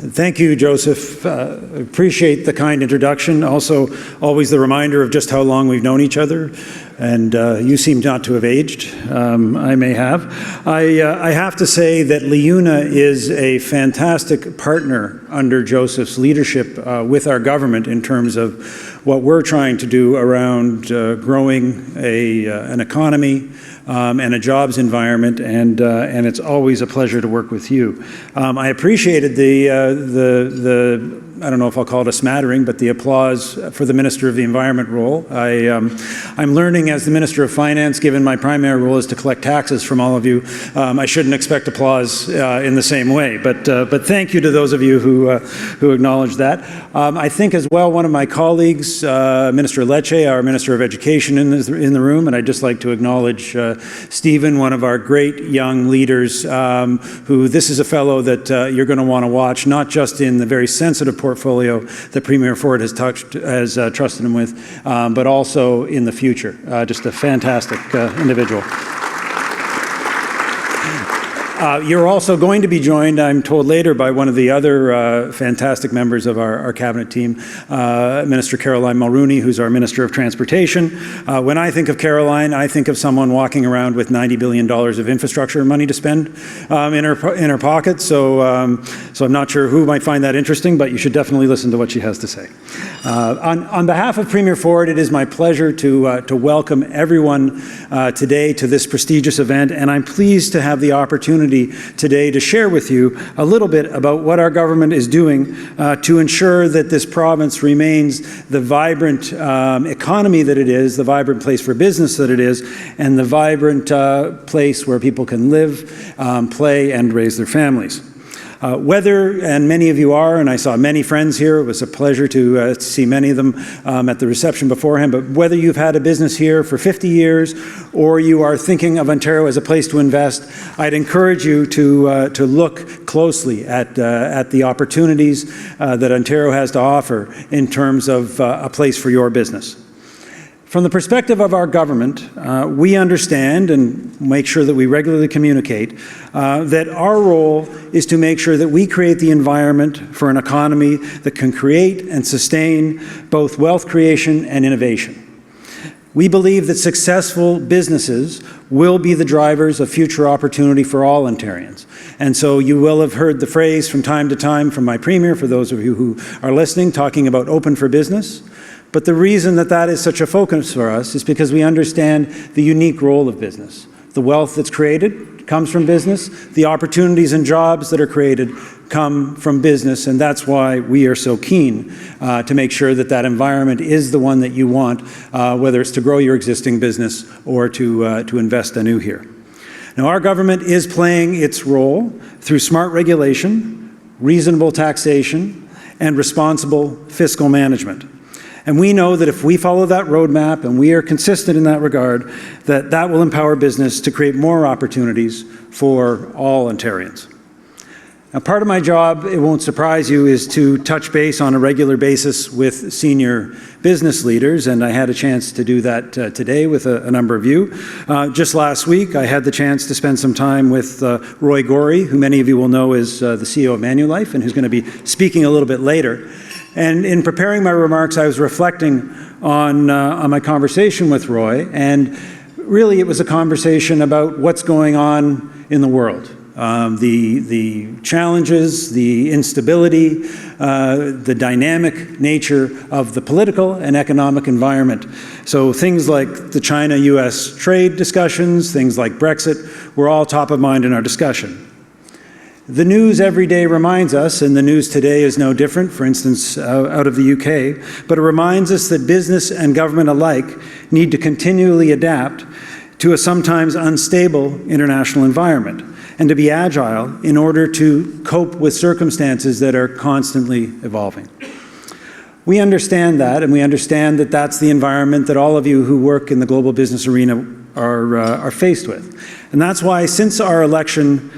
Thank you, Joseph. Appreciate the kind introduction. Also, always the reminder of just how long we've known each other. And you seem not to have aged. I may have. I have to say that LiUNA is a fantastic partner under Joseph's leadership with our government in terms of what we're trying to do around growing an economy and a jobs environment, and it's always a pleasure to work with you. I appreciated the I don't know if I'll call it a smattering, but the applause for the Minister of the Environment role. I'm learning as the Minister of Finance, given my primary role is to collect taxes from all of you, I shouldn't expect applause in the same way, but thank you to those of you who acknowledge that. I think as well, one of my colleagues, Minister Lecce, our Minister of Education in the room, and I'd just like to acknowledge Stephen, one of our great young leaders, who this is a fellow that you're going to want to watch, not just in the very sensitive portfolio that Premier Ford has trusted him with, but also in the future. Just a fantastic individual. You're also going to be joined, I'm told later, by one of the other fantastic members of our cabinet team, Minister Caroline Mulroney, who's our Minister of Transportation. When I think of Caroline, I think of someone walking around with $90 billion of infrastructure money to spend in her pocket. So I'm not sure who might find that interesting, but you should definitely listen to what she has to say. On behalf of Premier Ford, it is my pleasure to welcome everyone today to this prestigious event, and I'm pleased to have the opportunity today to share with you a little bit about what our government is doing to ensure that this province remains the vibrant economy that it is, the vibrant place for business that it is, and the vibrant place where people can live, play, and raise their families. Whether, and many of you are, and I saw many friends here, it was a pleasure to see many of them at the reception beforehand, but whether you've had a business here for 50 years or you are thinking of Ontario as a place to invest, I'd encourage you to look closely at the opportunities that Ontario has to offer in terms of a place for your business. From the perspective of our government, we understand and make sure that we regularly communicate that our role is to make sure that we create the environment for an economy that can create and sustain both wealth creation and innovation. We believe that successful businesses will be the drivers of future opportunity for all Ontarians. And so you will have heard the phrase from time to time from my Premier, for those of you who are listening, talking about open for business. But the reason that that is such a focus for us is because we understand the unique role of business. The wealth that's created comes from business. The opportunities and jobs that are created come from business, and that's why we are so keen to make sure that that environment is the one that you want, whether it's to grow your existing business or to invest anew here. Now, our government is playing its role through smart regulation, reasonable taxation, and responsible fiscal management. And we know that if we follow that roadmap and we are consistent in that regard, that will empower business to create more opportunities for all Ontarians. Now, part of my job, it won't surprise you, is to touch base on a regular basis with senior business leaders, and I had a chance to do that today with a number of you. Just last week, I had the chance to spend some time with Roy Gorey, who many of you will know is the CEO of Manulife, and who's going to be speaking a little bit later. And in preparing my remarks, I was reflecting on my conversation with Roy, and really it was a conversation about what's going on in the world. The challenges, the instability, the dynamic nature of the political and economic environment. So things like the China-US trade discussions, things like Brexit, were all top of mind in our discussion. The news every day reminds us, and the news today is no different, for instance, out of the UK, but it reminds us that business and government alike need to continually adapt to a sometimes unstable international environment and to be agile in order to cope with circumstances that are constantly evolving. We understand that, and we understand that that's the environment that all of you who work in the global business arena are faced with. And that's why since our election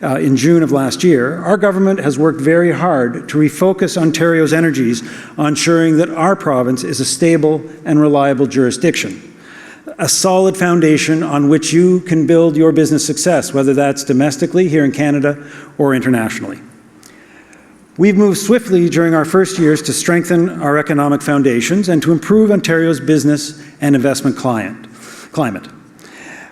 in June of last year, our government has worked very hard to refocus Ontario's energies on ensuring that our province is a stable and reliable jurisdiction, a solid foundation on which you can build your business success, whether that's domestically here in Canada or internationally. We've moved swiftly during our first years to strengthen our economic foundations and to improve Ontario's business and investment climate.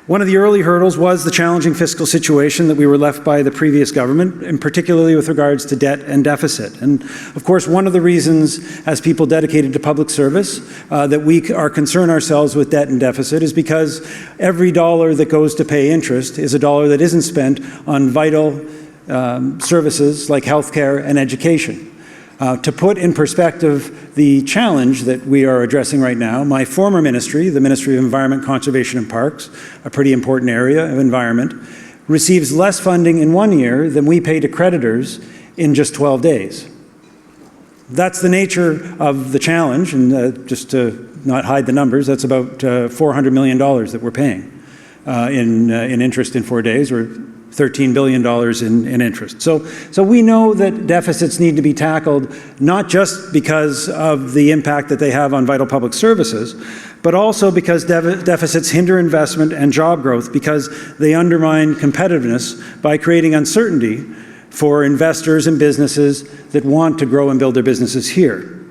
One of the early hurdles was the challenging fiscal situation that we were left by the previous government, and particularly with regards to debt and deficit. And of course, one of the reasons, as people dedicated to public service, that we are concerned ourselves with debt and deficit is because every dollar that goes to pay interest is a dollar that isn't spent on vital services like healthcare and education. To put in perspective the challenge that we are addressing right now, my former ministry, the Ministry of Environment, Conservation and Parks, a pretty important area of environment, receives less funding in 1 year than we pay to creditors in just 12 days. That's the nature of the challenge, and just to not hide the numbers, that's about $400 million that we're paying in interest in 4 days, or $13 billion in interest. So we know that deficits need to be tackled, not just because of the impact that they have on vital public services, but also because deficits hinder investment and job growth because they undermine competitiveness by creating uncertainty for investors and businesses that want to grow and build their businesses here.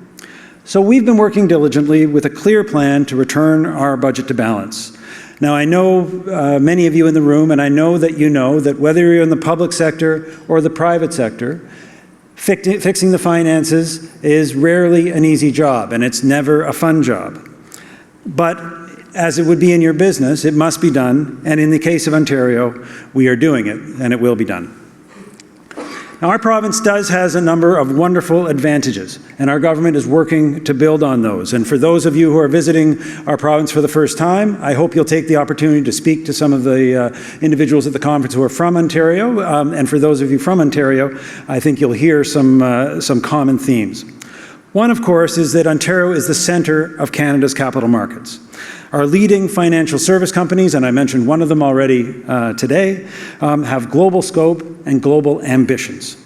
So we've been working diligently with a clear plan to return our budget to balance. Now, I know many of you in the room, and I know that whether you're in the public sector or the private sector, fixing the finances is rarely an easy job, and it's never a fun job. But as it would be in your business, it must be done, and in the case of Ontario, we are doing it, and it will be done. Now, our province has a number of wonderful advantages, and our government is working to build on those. And for those of you who are visiting our province for the first time, I hope you'll take the opportunity to speak to some of the individuals at the conference who are from Ontario. And for those of you from Ontario, I think you'll hear some common themes. One, of course, is that Ontario is the center of Canada's capital markets. Our leading financial service companies, and I mentioned one of them already today, have global scope and global ambitions.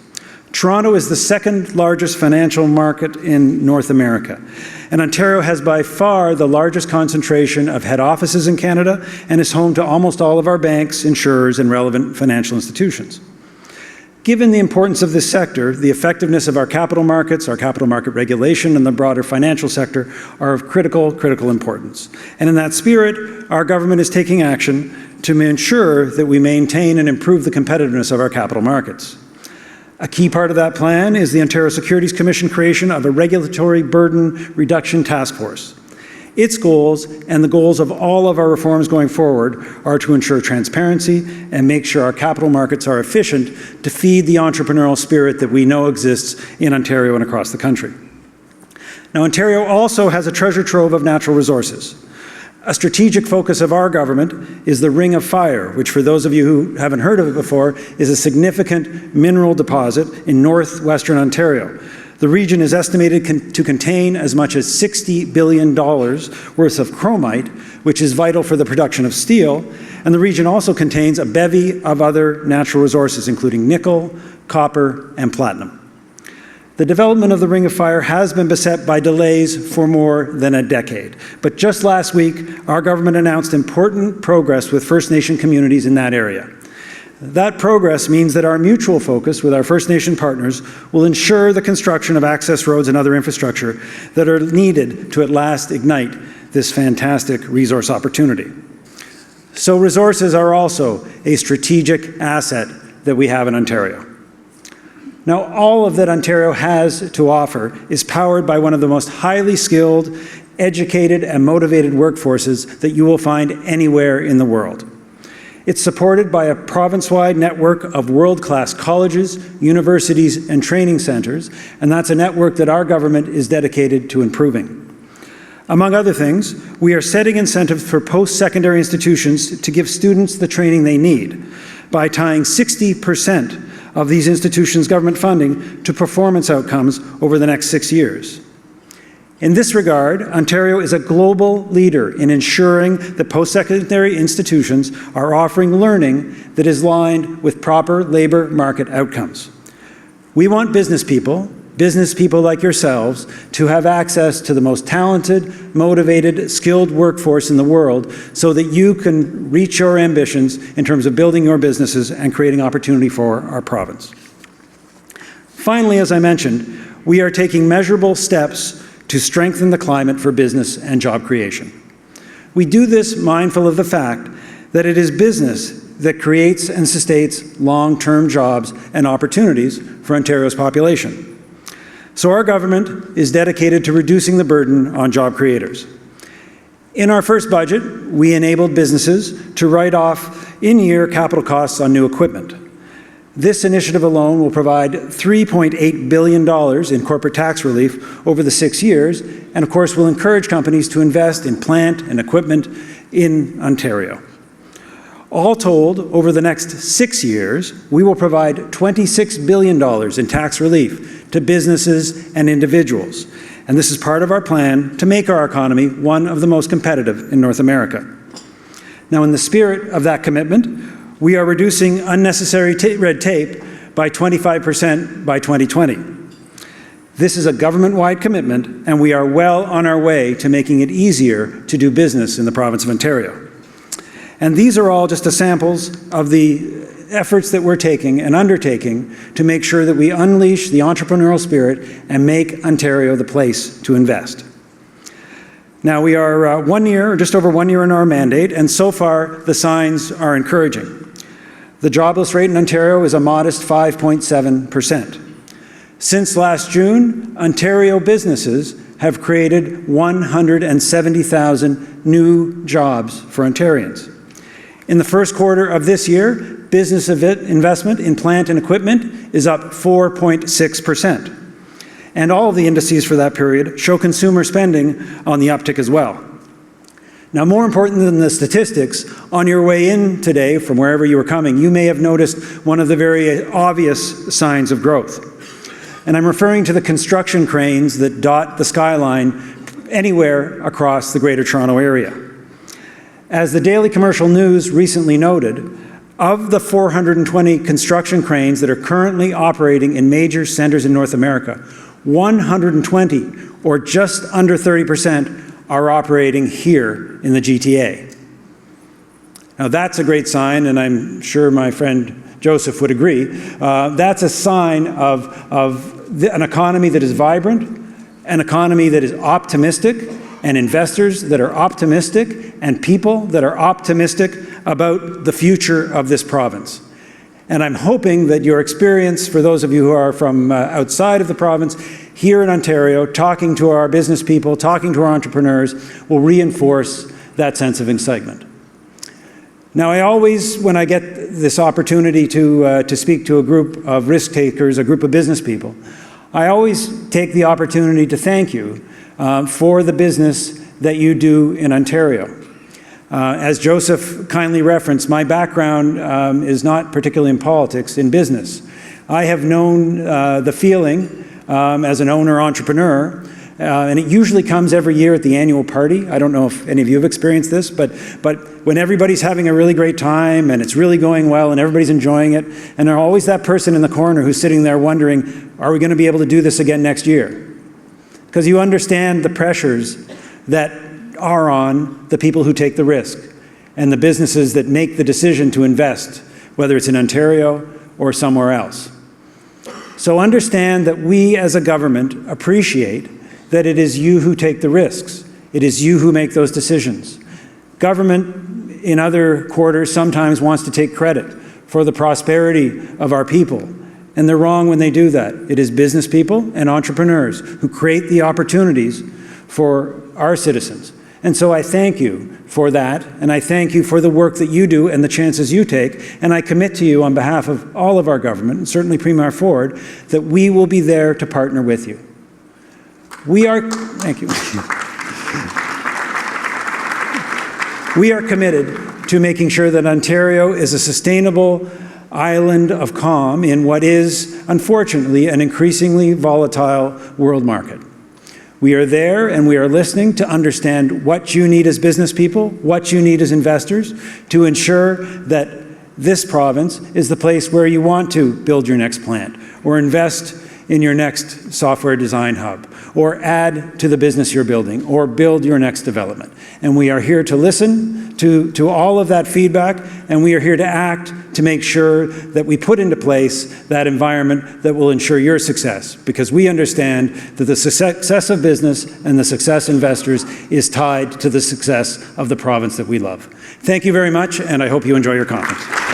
Toronto is the second largest financial market in North America, and Ontario has by far the largest concentration of head offices in Canada and is home to almost all of our banks, insurers, and relevant financial institutions. Given the importance of this sector, the effectiveness of our capital markets, our capital market regulation, and the broader financial sector are of critical importance. And in that spirit, our government is taking action to ensure that we maintain and improve the competitiveness of our capital markets. A key part of that plan is the Ontario Securities Commission creation of a regulatory burden reduction task force. Its goals, and the goals of all of our reforms going forward, are to ensure transparency and make sure our capital markets are efficient to feed the entrepreneurial spirit that we know exists in Ontario and across the country. Now, Ontario also has a treasure trove of natural resources. A strategic focus of our government is the Ring of Fire, which, for those of you who haven't heard of it before, is a significant mineral deposit in northwestern Ontario. The region is estimated to contain as much as $60 billion worth of chromite, which is vital for the production of steel, and the region also contains a bevy of other natural resources, including nickel, copper, and platinum. The development of the Ring of Fire has been beset by delays for more than a decade, but just last week, our government announced important progress with First Nation communities in that area. That progress means that our mutual focus with our First Nation partners will ensure the construction of access roads and other infrastructure that are needed to at last ignite this fantastic resource opportunity. So resources are also a strategic asset that we have in Ontario. Now, all of that Ontario has to offer is powered by one of the most highly skilled, educated, and motivated workforces that you will find anywhere in the world. It's supported by a province-wide network of world-class colleges, universities, and training centers, and that's a network that our government is dedicated to improving. Among other things, we are setting incentives for post-secondary institutions to give students the training they need by tying 60% of these institutions' government funding to performance outcomes over the next 6 years. In this regard, Ontario is a global leader in ensuring that post-secondary institutions are offering learning that is aligned with proper labor market outcomes. We want business people like yourselves, to have access to the most talented, motivated, skilled workforce in the world so that you can reach your ambitions in terms of building your businesses and creating opportunity for our province. Finally, as I mentioned, we are taking measurable steps to strengthen the climate for business and job creation. We do this mindful of the fact that it is business that creates and sustains long-term jobs and opportunities for Ontario's population. So our government is dedicated to reducing the burden on job creators. In our first budget, we enabled businesses to write off in-year capital costs on new equipment. This initiative alone will provide $3.8 billion in corporate tax relief over the 6 years, and of course will encourage companies to invest in plant and equipment in Ontario. All told, over the next 6 years, we will provide $26 billion in tax relief to businesses and individuals. And this is part of our plan to make our economy one of the most competitive in North America. Now, in the spirit of that commitment, we are reducing unnecessary red tape by 25% by 2020. This is a government-wide commitment, and we are well on our way to making it easier to do business in the province of Ontario. And these are all just samples of the efforts that we're taking and undertaking to make sure that we unleash the entrepreneurial spirit and make Ontario the place to invest. Now, we are 1 year, or just over 1 year in our mandate, and so far the signs are encouraging. The jobless rate in Ontario is a modest 5.7%. Since last June, Ontario businesses have created 170,000 new jobs for Ontarians. In the first quarter of this year, business investment in plant and equipment is up 4.6%. And all of the indices for that period show consumer spending on the uptick as well. Now, more important than the statistics, on your way in today from wherever you were coming, you may have noticed one of the very obvious signs of growth. And I'm referring to the construction cranes that dot the skyline anywhere across the Greater Toronto Area. As the Daily Commercial News recently noted, of the 420 construction cranes that are currently operating in major centers in North America, 120, or just under 30%, are operating here in the GTA. Now that's a great sign, and I'm sure my friend Joseph would agree. That's a sign of an economy that is vibrant, an economy that is optimistic, and investors that are optimistic, and people that are optimistic about the future of this province. And I'm hoping that your experience, for those of you who are from outside of the province, here in Ontario, talking to our business people, talking to our entrepreneurs, will reinforce that sense of excitement. Now, I always, when I get this opportunity to speak to a group of risk takers, a group of business people, I always take the opportunity to thank you for the business that you do in Ontario. As Joseph kindly referenced, my background is not particularly in politics, in business. I have known the feeling as an owner-entrepreneur, and it usually comes every year at the annual party. I don't know if any of you have experienced this, but when everybody's having a really great time and it's really going well and everybody's enjoying it, and there's always that person in the corner who's sitting there wondering, are we going to be able to do this again next year? Because you understand the pressures that are on the people who take the risk and the businesses that make the decision to invest, whether it's in Ontario or somewhere else. So understand that we as a government appreciate that it is you who take the risks. It is you who make those decisions. Government in other quarters sometimes wants to take credit for the prosperity of our people, and they're wrong when they do that. It is business people and entrepreneurs who create the opportunities for our citizens. And so I thank you for that, and I thank you for the work that you do and the chances you take, and I commit to you on behalf of all of our government, and certainly Premier Ford, that we will be there to partner with you. Thank you. We are committed to making sure that Ontario is a sustainable island of calm in what is, unfortunately, an increasingly volatile world market. We are there and we are listening to understand what you need as business people, what you need as investors, to ensure that this province is the place where you want to build your next plant or invest in your next software design hub, or add to the business you're building, or build your next development. And we are here to listen to all of that feedback, and we are here to act to make sure that we put into place that environment that will ensure your success, because we understand that the success of business and the success of investors is tied to the success of the province that we love. Thank you very much, and I hope you enjoy your conference.